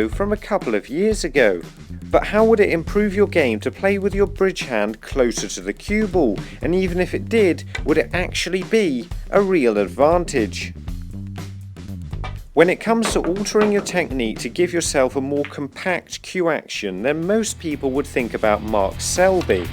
from a couple of years ago. But how would it improve your game to play with your bridge hand closer to the cue ball? And even if it did, would it actually be a real advantage? When it comes to altering your technique to give yourself a more compact cue action, then most people would think about Mark Selby.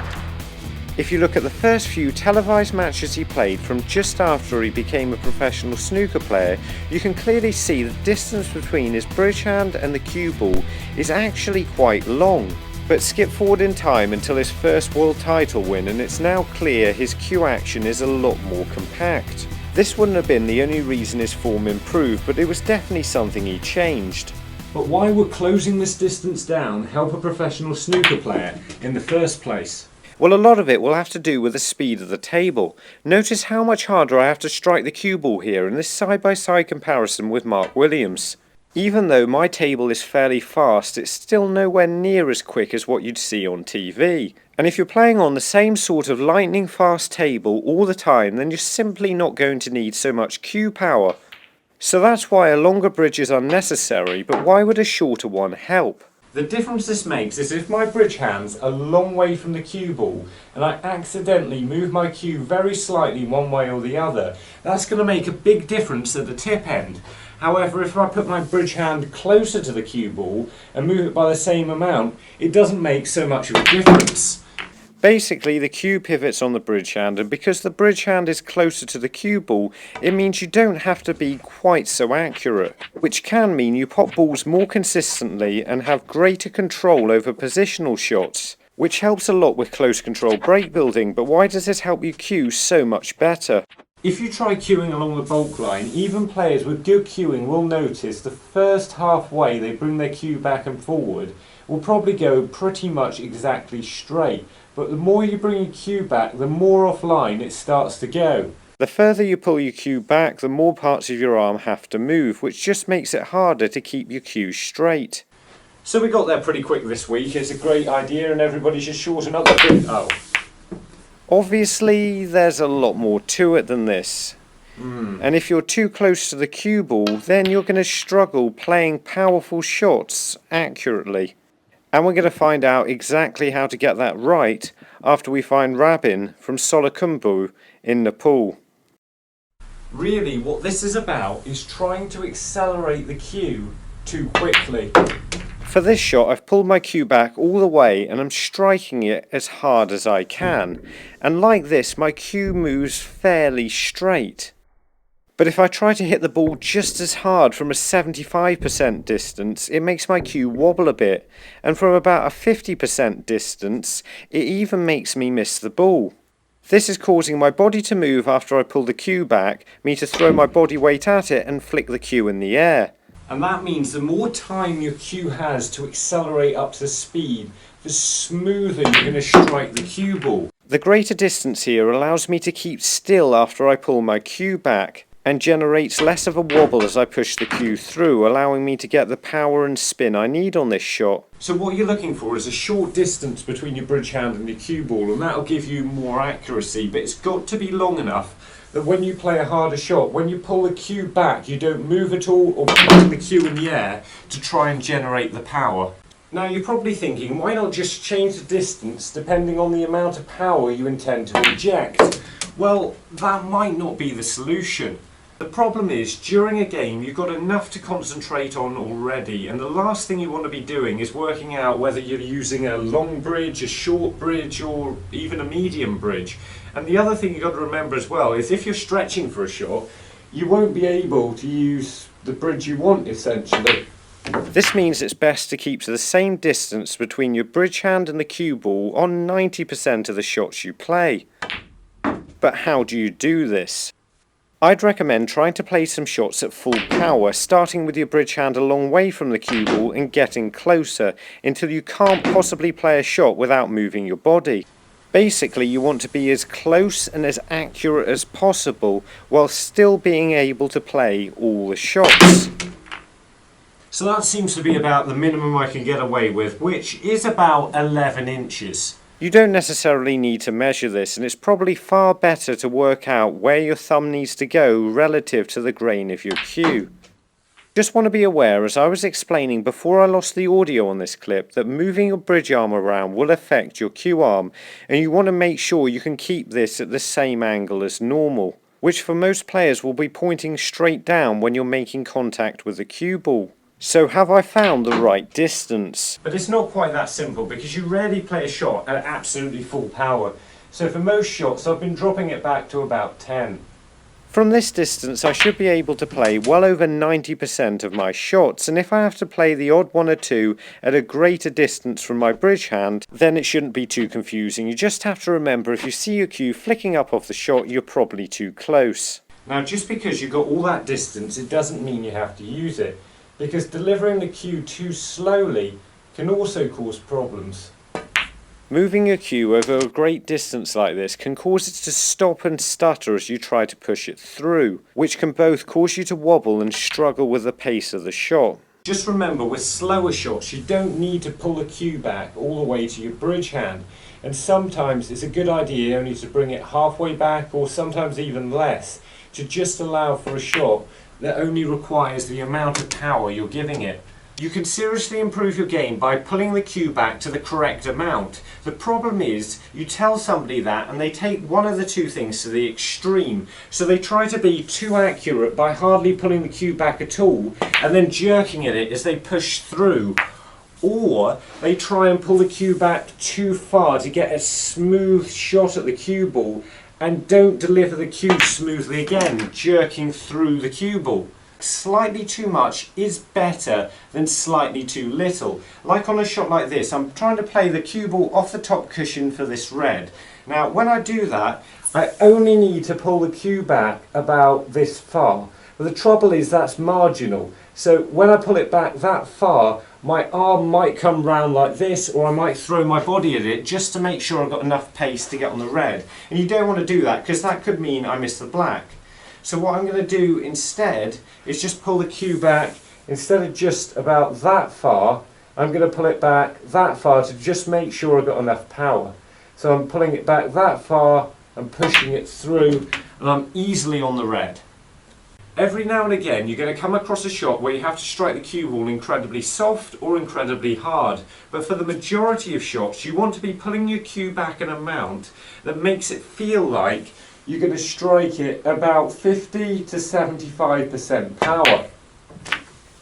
If you look at the first few televised matches he played from just after he became a professional snooker player, you can clearly see the distance between his bridge hand and the cue ball is actually quite long. But skip forward in time until his first world title win and it's now clear his cue action is a lot more compact. This wouldn't have been the only reason his form improved, but it was definitely something he changed. But why would closing this distance down help a professional snooker player in the first place? Well, a lot of it will have to do with the speed of the table. Notice how much harder I have to strike the cue ball here in this side-by-side comparison with Mark Williams. Even though my table is fairly fast, it's still nowhere near as quick as what you'd see on TV. And if you're playing on the same sort of lightning fast table all the time, then you're simply not going to need so much cue power. So that's why a longer bridge is unnecessary, but why would a shorter one help? The difference this makes is if my bridge hand's a long way from the cue ball and I accidentally move my cue very slightly one way or the other, that's going to make a big difference at the tip end. However, if I put my bridge hand closer to the cue ball and move it by the same amount, it doesn't make so much of a difference. Basically, the cue pivots on the bridge hand, and because the bridge hand is closer to the cue ball, it means you don't have to be quite so accurate, which can mean you pop balls more consistently and have greater control over positional shots, which helps a lot with close control break building. But why does this help you cue so much better? If you try cueing along the bulk line, even players with good cueing will notice the first halfway they bring their cue back and forward will probably go pretty much exactly straight. But the more you bring your cue back, the more offline it starts to go. The further you pull your cue back, the more parts of your arm have to move, which just makes it harder to keep your cue straight. So we got there pretty quick this week. It's a great idea and everybody should shorten up the bit. Oh. Obviously, there's a lot more to it than this. And if you're too close to the cue ball, then you're going to struggle playing powerful shots accurately. And we're going to find out exactly how to get that right after we find Rabin from Solakumbu in Nepal. Really, what this is about is trying to accelerate the cue too quickly. For this shot, I've pulled my cue back all the way and I'm striking it as hard as I can. And like this, my cue moves fairly straight. But if I try to hit the ball just as hard from a 75% distance, it makes my cue wobble a bit, and from about a 50% distance, it even makes me miss the ball. This is causing my body to move after I pull the cue back, me to throw my body weight at it and flick the cue in the air. And that means the more time your cue has to accelerate up to speed, the smoother you're going to strike the cue ball. The greater distance here allows me to keep still after I pull my cue back, and generates less of a wobble as I push the cue through, allowing me to get the power and spin I need on this shot. So what you're looking for is a short distance between your bridge hand and your cue ball, and that'll give you more accuracy, but it's got to be long enough that when you play a harder shot, when you pull the cue back, you don't move at all or put the cue in the air to try and generate the power. Now you're probably thinking, why not just change the distance depending on the amount of power you intend to inject? Well, that might not be the solution. The problem is, during a game you've got enough to concentrate on already, and the last thing you want to be doing is working out whether you're using a long bridge, a short bridge, or even a medium bridge. And the other thing you've got to remember as well is if you're stretching for a shot, you won't be able to use the bridge you want essentially. This means it's best to keep to the same distance between your bridge hand and the cue ball on 90% of the shots you play. But how do you do this? I'd recommend trying to play some shots at full power, starting with your bridge hand a long way from the cue ball and getting closer until you can't possibly play a shot without moving your body. Basically, you want to be as close and as accurate as possible while still being able to play all the shots. So that seems to be about the minimum I can get away with, which is about 11 inches. You don't necessarily need to measure this, and it's probably far better to work out where your thumb needs to go relative to the grain of your cue. Just want to be aware, as I was explaining before I lost the audio on this clip, that moving your bridge arm around will affect your cue arm, and you want to make sure you can keep this at the same angle as normal, which for most players will be pointing straight down when you're making contact with the cue ball. So have I found the right distance? But it's not quite that simple, because you rarely play a shot at absolutely full power. So for most shots I've been dropping it back to about 10. From this distance I should be able to play well over 90% of my shots, and if I have to play the odd one or two at a greater distance from my bridge hand, then it shouldn't be too confusing. You just have to remember, if you see your cue flicking up off the shot, you're probably too close. Now, just because you've got all that distance, it doesn't mean you have to use it, because delivering the cue too slowly can also cause problems. Moving your cue over a great distance like this can cause it to stop and stutter as you try to push it through, which can both cause you to wobble and struggle with the pace of the shot. Just remember, with slower shots, you don't need to pull the cue back all the way to your bridge hand, and sometimes it's a good idea only to bring it halfway back, or sometimes even less, to just allow for a shot that only requires the amount of power you're giving it. You can seriously improve your game by pulling the cue back to the correct amount. The problem is, you tell somebody that and they take one of the two things to the extreme. So they try to be too accurate by hardly pulling the cue back at all and then jerking at it as they push through. Or they try and pull the cue back too far to get a smooth shot at the cue ball and don't deliver the cue smoothly again, jerking through the cue ball. Slightly too much is better than slightly too little. Like on a shot like this, I'm trying to play the cue ball off the top cushion for this red. Now when I do that, I only need to pull the cue back about this far. But the trouble is that's marginal. So when I pull it back that far, my arm might come round like this, or I might throw my body at it just to make sure I've got enough pace to get on the red. And you don't want to do that, because that could mean I miss the black. So what I'm going to do instead is just pull the cue back, instead of just about that far, I'm going to pull it back that far to just make sure I've got enough power. So I'm pulling it back that far and pushing it through, and I'm easily on the red. Every now and again you're going to come across a shot where you have to strike the cue ball incredibly soft or incredibly hard, but for the majority of shots you want to be pulling your cue back an amount that makes it feel like you're going to strike it about 50 to 75% power.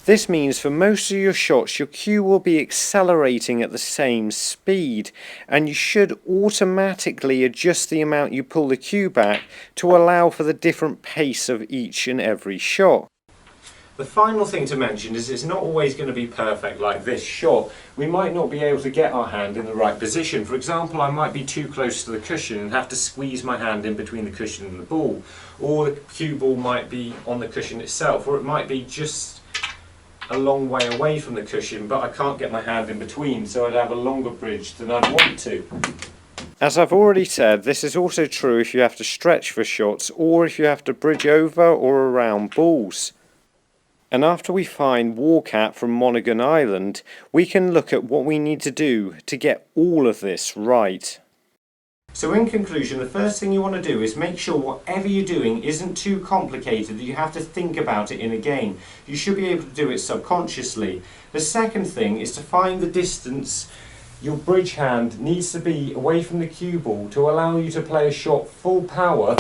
This means for most of your shots your cue will be accelerating at the same speed, and you should automatically adjust the amount you pull the cue back to allow for the different pace of each and every shot. The final thing to mention is it's not always going to be perfect like this shot. We might not be able to get our hand in the right position. For example, I might be too close to the cushion and have to squeeze my hand in between the cushion and the ball. Or the cue ball might be on the cushion itself, or it might be just a long way away from the cushion, but I can't get my hand in between, so I'd have a longer bridge than I'd want to. As I've already said, this is also true if you have to stretch for shots, or if you have to bridge over or around balls. And after we find Warcat from Monaghan Island, we can look at what we need to do to get all of this right. So in conclusion, the first thing you want to do is make sure whatever you're doing isn't too complicated that you have to think about it in a game. You should be able to do it subconsciously. The second thing is to find the distance your bridge hand needs to be away from the cue ball to allow you to play a shot full power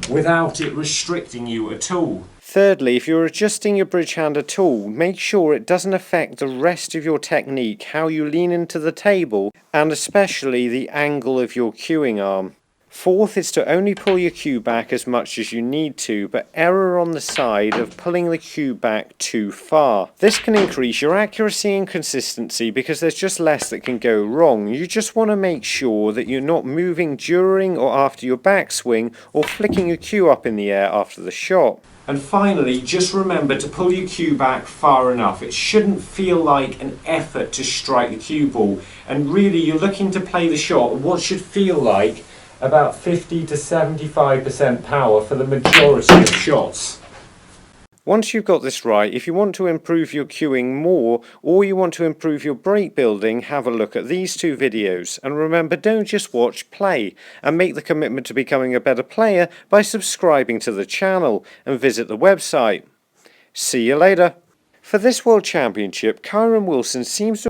without it restricting you at all. Thirdly, if you're adjusting your bridge hand at all, make sure it doesn't affect the rest of your technique, how you lean into the table, and especially the angle of your cueing arm. Fourth is to only pull your cue back as much as you need to, but err on the side of pulling the cue back too far. This can increase your accuracy and consistency because there's just less that can go wrong. You just want to make sure that you're not moving during or after your backswing or flicking your cue up in the air after the shot. And finally, just remember to pull your cue back far enough. It shouldn't feel like an effort to strike the cue ball. And really, you're looking to play the shot at what should feel like about 50 to 75% power for the majority of shots. Once you've got this right, if you want to improve your cueing more or you want to improve your break building, have a look at these two videos. And remember, don't just watch, play, and make the commitment to becoming a better player by subscribing to the channel and visit the website. See you later. For this World Championship, Kyren Wilson seems to